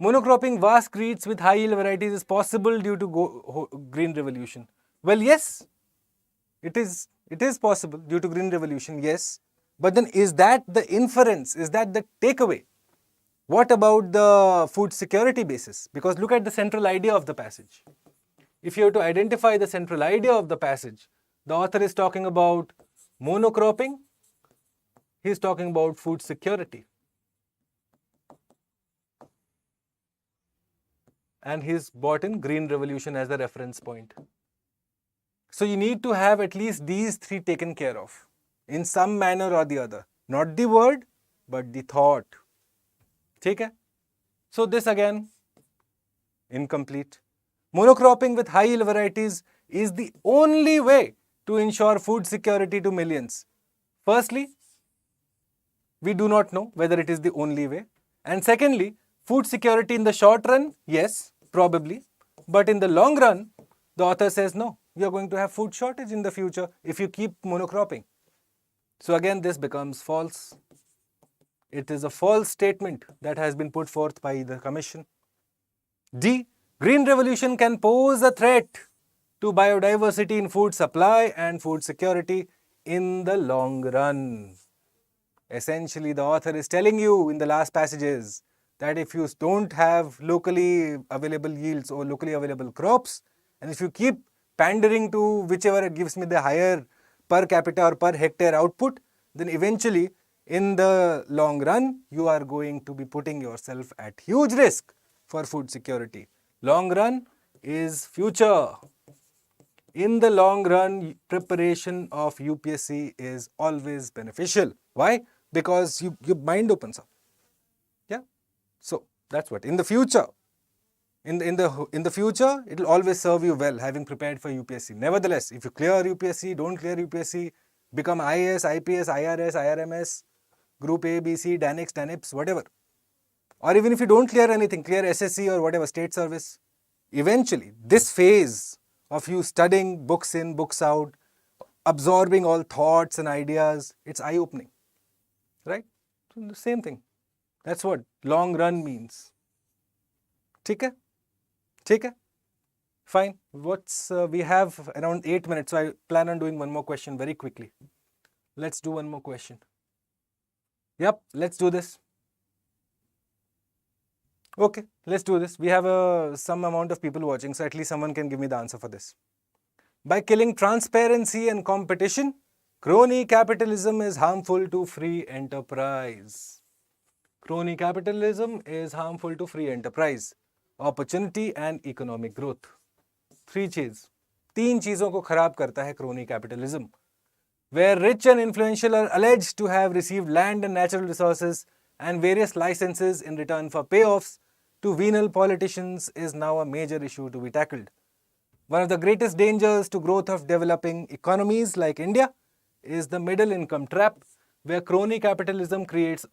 S1: Monocropping vast creeks with high yield varieties is possible due to green revolution. Well, yes, it is possible due to green revolution, yes. But then is that the inference? Is that the takeaway? What about the food security basis? Because look at the central idea of the passage. If you have to identify the central idea of the passage, the author is talking about monocropping, he is talking about food security. And he's brought in green revolution as a reference point. So you need to have at least these three taken care of in some manner or the other. Not the word, but the thought. Okay? So this again, incomplete. Monocropping with high yield varieties is the only way to ensure food security to millions. Firstly, we do not know whether it is the only way. And secondly, food security in the short run, yes, probably. But in the long run, the author says no, you are going to have food shortage in the future if you keep monocropping. So again, this becomes false. It is a false statement that has been put forth by the commission. D. Green revolution can pose a threat to biodiversity in food supply and food security in the long run. Essentially, the author is telling you in the last passages that if you don't have locally available yields or locally available crops, and if you keep pandering to whichever gives me the higher per capita or per hectare output, then eventually in the long run, you are going to be putting yourself at huge risk for food security. Long run is future. In the long run, preparation of UPSC is always beneficial. Why? Because your mind opens up. Yeah. So that's what. In the future, in the future, it will always serve you well having prepared for UPSC. Nevertheless, if you clear UPSC, don't clear UPSC, become IAS, IPS, IRS, IRMS, Group A, B, C, DANIX, DANIPS, whatever. Or even if you don't clear anything, clear SSC or whatever, state service. Eventually, this phase of you studying books in, books out, absorbing all thoughts and ideas, it's eye-opening. Right? So the same thing. That's what long run means. Okay? Okay? Fine. We have around 8 minutes, so I plan on doing one more question very quickly. Let's do one more question. Yep, let's do this. Okay, let's do this. We have some amount of people watching, so at least someone can give me the answer for this. By killing transparency and competition, crony capitalism is harmful to free enterprise. Crony capitalism is harmful to free enterprise, opportunity and economic growth. Three चीजों को खराब करता है crony capitalism, where rich and influential are alleged to have received land and natural resources and various licenses in return for payoffs to venal politicians is now a major issue to be tackled. One of the greatest dangers to growth of developing economies like India is the middle income trap, where crony capitalism creates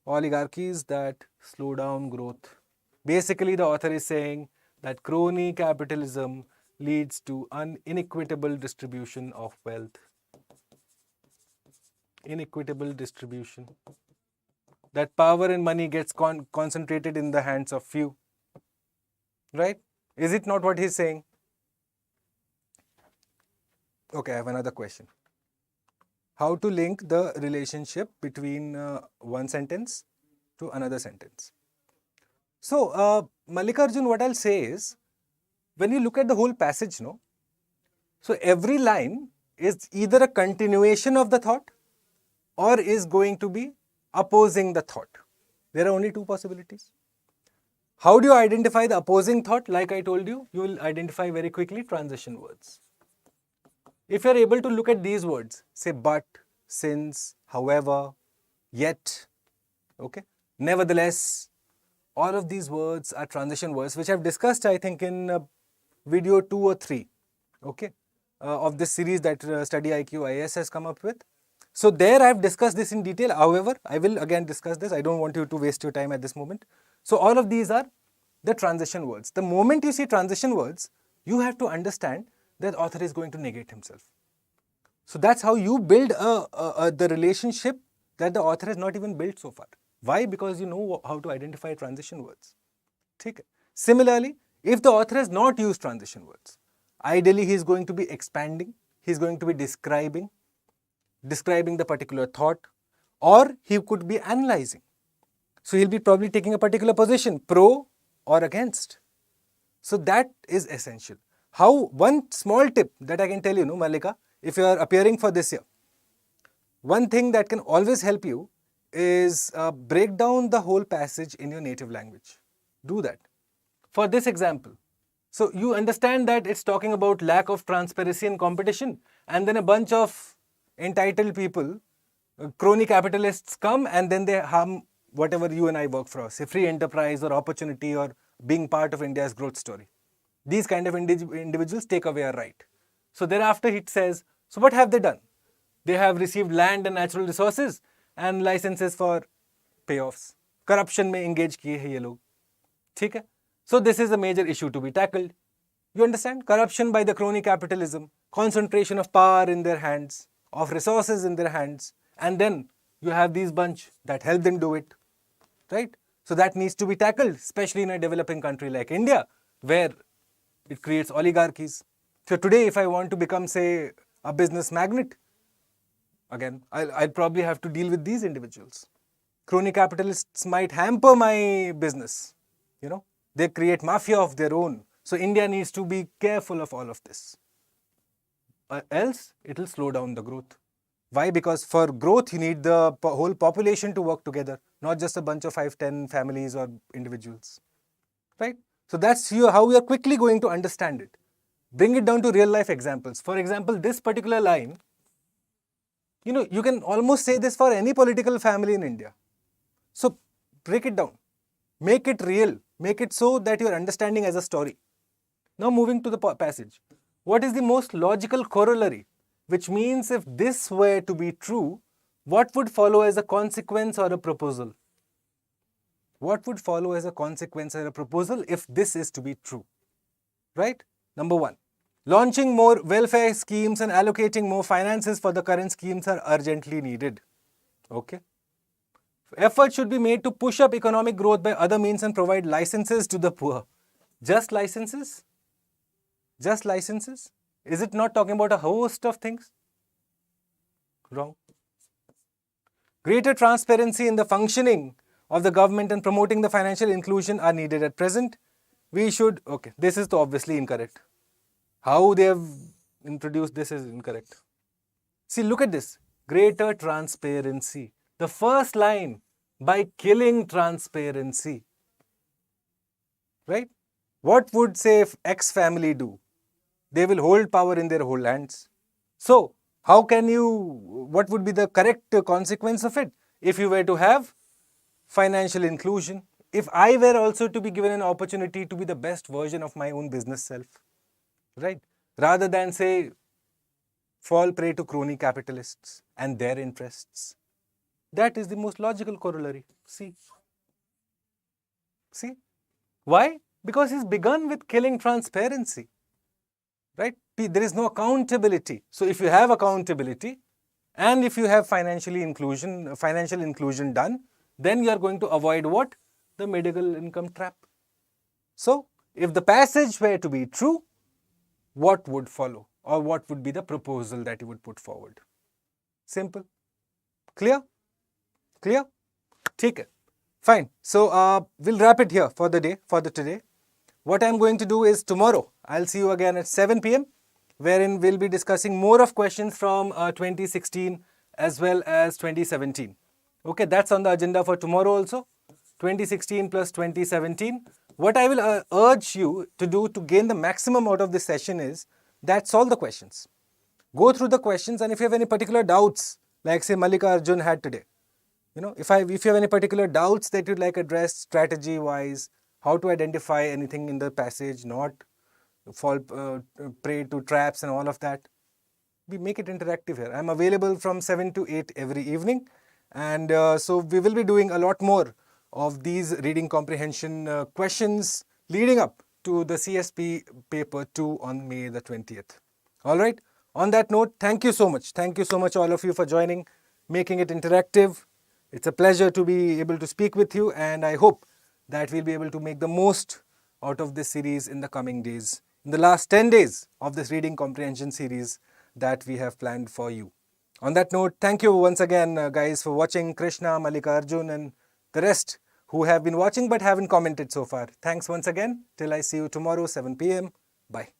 S1: oligarchies that slow down growth. Basically, the author is saying that crony capitalism leads to an inequitable distribution of wealth. Inequitable distribution. That power and money gets concentrated in the hands of few. Right? Is it not what he's saying? Okay, I have another question. How to link the relationship between one sentence to another sentence? So, Mallikarjun, what I'll say is, when you look at the whole passage, so every line is either a continuation of the thought or is going to be opposing the thought. There are only two possibilities. How do you identify the opposing thought? Like I told you, you will identify very quickly transition words. If you are able to look at these words, say but, since, however, yet, okay, nevertheless, all of these words are transition words, which I've discussed, I think, in video 2 or 3, okay, of this series that StudyIQ IAS has come up with. So there I've discussed this in detail. However, I will again discuss this. I don't want you to waste your time at this moment. So all of these are the transition words. The moment you see transition words, you have to understand that author is going to negate himself. So that's how you build the relationship that the author has not even built so far. Why? Because you know how to identify transition words. Okay. Similarly, if the author has not used transition words, ideally he is going to be expanding, he is going to be describing the particular thought, or he could be analyzing. So he'll be probably taking a particular position, pro or against. So that is essential. How, one small tip that I can tell you, Malika, if you are appearing for this year, one thing that can always help you is break down the whole passage in your native language. Do that. For this example, so you understand that it's talking about lack of transparency and competition, and then a bunch of entitled people, crony capitalists come and then they harm whatever you and I work for, say free enterprise or opportunity or being part of India's growth story. These kind of individuals take away our right. So thereafter it says, so what have they done? They have received land and natural resources and licenses for payoffs. Corruption में engage किए हैं ये लोग. ठीक है? So this is a major issue to be tackled. You understand? Corruption by the crony capitalism, concentration of power in their hands, of resources in their hands, and then you have these bunch that help them do it, right? So that needs to be tackled, especially in a developing country like India, where it creates oligarchies. So today, if I want to become, say, a business magnate, again, I'll probably have to deal with these individuals. Crony capitalists might hamper my business, They create mafia of their own. So India needs to be careful of all of this. Else, it will slow down the growth. Why? Because for growth, you need the whole population to work together, not just a bunch of 5-10 families or individuals. Right? So that's how we are quickly going to understand it. Bring it down to real life examples. For example, this particular line, you can almost say this for any political family in India. So break it down. Make it real. Make it so that you're understanding as a story. Now moving to the passage. What is the most logical corollary? Which means if this were to be true, what would follow as a consequence or a proposal? What would follow as a consequence or a proposal if this is to be true? Right? Number one, launching more welfare schemes and allocating more finances for the current schemes are urgently needed. Okay. Effort should be made to push up economic growth by other means and provide licenses to the poor. Just licenses? Just licenses? Is it not talking about a host of things? Wrong. Greater transparency in the functioning of the government and promoting the financial inclusion are needed at present. We should, okay, this is obviously incorrect. How they have introduced this is incorrect. See, look at this. Greater transparency. The first line, by killing transparency. Right? What would, say, X family do? They will hold power in their whole hands. So, what would be the correct consequence of it? If you were to have financial inclusion, if I were also to be given an opportunity to be the best version of my own business self, right? Rather than, say, fall prey to crony capitalists and their interests. That is the most logical corollary. See? Why? Because he's begun with killing transparency. Right? There is no accountability. So if you have accountability and if you have financial inclusion done, then you are going to avoid what? The middle income trap. So if the passage were to be true, what would follow? Or what would be the proposal that you would put forward? Simple. Clear? Clear? Okay. Fine. So we'll wrap it here for the day, for today. What I'm going to do is tomorrow, I'll see you again at 7 p.m. wherein we'll be discussing more of questions from 2016 as well as 2017. Okay, that's on the agenda for tomorrow also. 2016 plus 2017. What I will urge you to do to gain the maximum out of this session is that solve the questions. Go through the questions, and if you have any particular doubts, like say Malika Arjun had today, if you have any particular doubts that you'd like addressed strategy-wise, how to identify anything in the passage, not fall prey to traps and all of that. We make it interactive here. I'm available from 7 to 8 every evening. And so we will be doing a lot more of these reading comprehension questions leading up to the CSP paper 2 on May the 20th. All right. On that note, thank you so much. Thank you so much all of you for joining. making it interactive. It's a pleasure to be able to speak with you, and I hope that we'll be able to make the most out of this series in the coming days, in the last 10 days of this reading comprehension series that we have planned for you. On that note, thank you once again, guys, for watching. Krishna, Malika Arjun, and the rest who have been watching but haven't commented so far. Thanks once again. Till I see you tomorrow, 7 p.m. Bye.